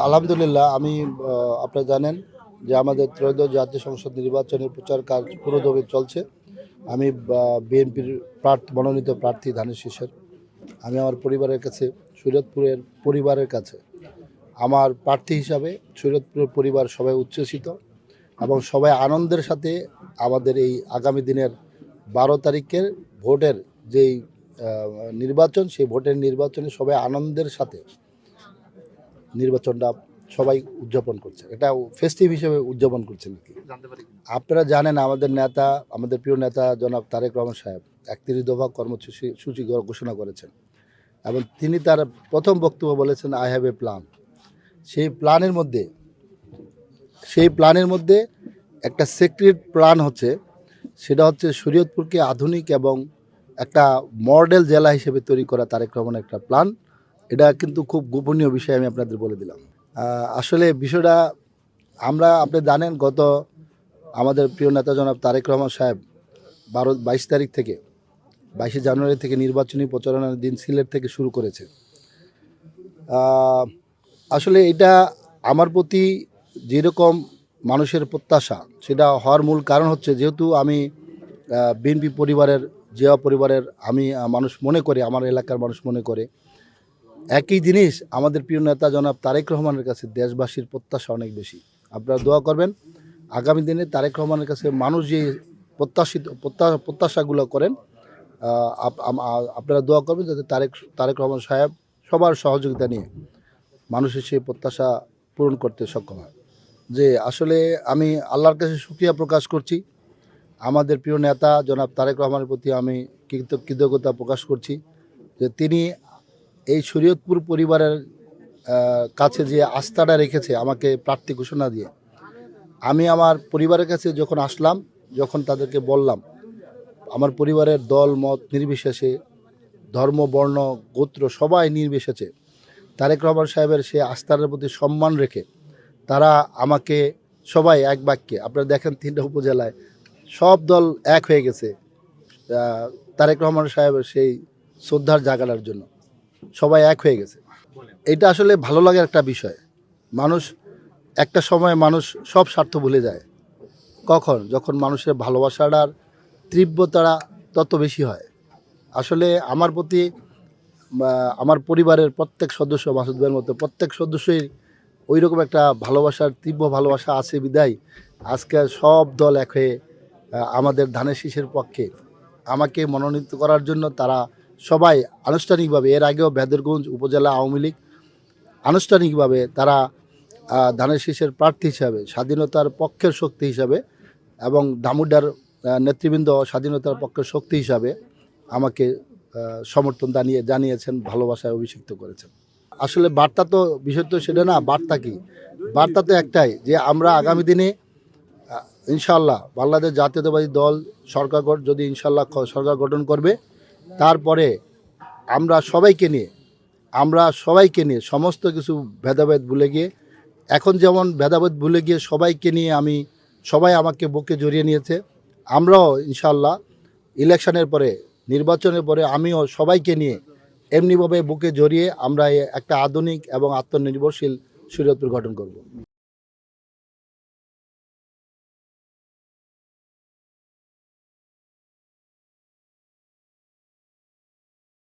আলহামদুলিল্লাহ আমি আপনারা জানেন যে আমাদের ত্রয়োদশ জাতীয় সংসদ নির্বাচনের প্রচার কাজ পুরোদমে চলছে। আমি বিএনপির মনোনীত প্রার্থী ধানের শীষের। আমি আমার পরিবারের কাছে শরীয়তপুরের পরিবারের কাছে আমার প্রার্থী হিসাবে শরীয়তপুরের পরিবার সবাই উচ্ছ্বসিত এবং সবাই আনন্দের সাথে আমাদের এই আগামী দিনের 12 তারিখের ভোটের যেই নির্বাচন, সেই ভোটের নির্বাচনে সবাই আনন্দের সাথে নির্বাচনটা সবাই উদযাপন করছে। এটা ফেস্টিভ হিসেবে উদযাপন করছেন কি আপনারা জানেন। আমাদের নেতা, আমাদের প্রিয় নেতা জনাব তারেক রহমান সাহেব 31 দফা কর্মসূচি ঘোষণা করেছেন এবং তিনি তার প্রথম বক্তব্য বলেছেন আই হ্যাভ এ প্ল্যান। সেই প্ল্যানের মধ্যে একটা সিক্রেট প্ল্যান হচ্ছে, সেটা হচ্ছে শরীয়তপুরকে আধুনিক এবং একটা মডেল জেলা হিসেবে তৈরি করা তারেক রহমানের একটা প্ল্যান। এটা কিন্তু খুব গোপনীয় বিষয়, আমি আপনাদের বলে দিলাম। আসলে বিষয়টা আপনি জানেন, গত আমাদের প্রিয় নেতা জনাব তারেক রহমান সাহেব 22 তারিখ থেকে 22 জানুয়ারি থেকে নির্বাচনী প্রচারণার দিন সিলেট থেকে শুরু করেছে। আসলে এটা আমার প্রতি যেরকম মানুষের প্রত্যাশা, সেটা হওয়ার মূল কারণ হচ্ছে যেহেতু আমি বিএনপি পরিবারের, জিয়া পরিবারের আমি মানুষ মনে করে, আমার এলাকার মানুষ মনে করে একই জিনিস আমাদের প্রিয় নেতা জনাব তারেক রহমানের কাছে দেশবাসীর প্রত্যাশা অনেক বেশি। আপনারা দোয়া করবেন আগামী দিনে তারেক রহমানের কাছে মানুষ যে প্রত্যাশাগুলো করেন, আপনারা দোয়া করবেন যাতে তারেক রহমান সাহেব সবার সহযোগিতা নিয়ে মানুষের সেই প্রত্যাশা পূরণ করতে সক্ষম হয়। যে আসলে আমি আল্লাহর কাছে শুকরিয়া প্রকাশ করছি। আমাদের প্রিয় নেতা জনাব তারেক রহমানের প্রতি আমি কৃতজ্ঞতা প্রকাশ করছি যে তিনি এই শরীয়তপুর পরিবারের কাছে যে আস্থাটা রেখেছে আমাকে প্রার্থী ঘোষণা দিয়ে। আমি আমার পরিবারের কাছে যখন আসলাম, যখন তাদেরকে বললাম, আমার পরিবারের দল মত নির্বিশেষে, ধর্ম বর্ণ গোত্র সবাই নির্বিশেষে তারেক রহমান সাহেবের সে আস্থার প্রতি সম্মান রেখে তারা আমাকে সবাই এক বাক্যে, আপনারা দেখেন 3টা উপজেলায় সব দল এক হয়ে গেছে তারেক রহমান সাহেবের সেই শ্রদ্ধার জায়গাটার জন্য, সবাই এক হয়ে গেছে। এটা আসলে ভালো লাগার একটা বিষয়। একটা সময় মানুষ সব স্বার্থ ভুলে যায়, যখন মানুষের ভালোবাসাটার তীব্রতা তত বেশি হয়। আসলে আমার প্রতি আমার পরিবারের প্রত্যেক সদস্য, মাসুদ ভাইয়ের মতো প্রত্যেক সদস্যই ওই রকম একটা তীব্র ভালোবাসা আছে বিদায় আজকে সব দল এক হয়ে আমাদের ধানের শীষের পক্ষে আমাকে মনোনীত করার জন্য তারা সবাই আনুষ্ঠানিকভাবে, এর আগেও বেদরগঞ্জ উপজেলা আওয়ামী লীগ আনুষ্ঠানিকভাবে তারা ধানের শীষের প্রার্থী হিসাবে, স্বাধীনতার পক্ষের শক্তি হিসাবে এবং দামুড্ডার নেতৃবৃন্দ স্বাধীনতার পক্ষের শক্তি হিসাবে আমাকে সমর্থন জানিয়েছেন, ভালোবাসায় অভিষিক্ত করেছেন। আসলে বার্তা তো বিষয় তো সেটা না। বার্তা তো একটাই, যে আমরা আগামী দিনে ইনশাআল্লাহ বাংলাদেশ জাতীয়তাবাদী দল সরকার যদি ইনশাআল্লাহ সরকার গঠন করবে, তারপরে আমরা সবাইকে নিয়ে সমস্ত কিছু ভেদাভেদ ভুলে গিয়ে, এখন যেমন ভেদাভেদ ভুলে গিয়ে সবাইকে নিয়ে সবাই আমাকে বুকে জড়িয়ে নিয়েছে, আমরাও ইনশাআল্লাহ ইলেকশনের পরে, নির্বাচনের পরে আমিও সবাইকে নিয়ে এমনিভাবে বুকে জড়িয়ে আমরা একটা আধুনিক এবং আত্মনির্ভরশীল শরীয়তপুর গঠন করব।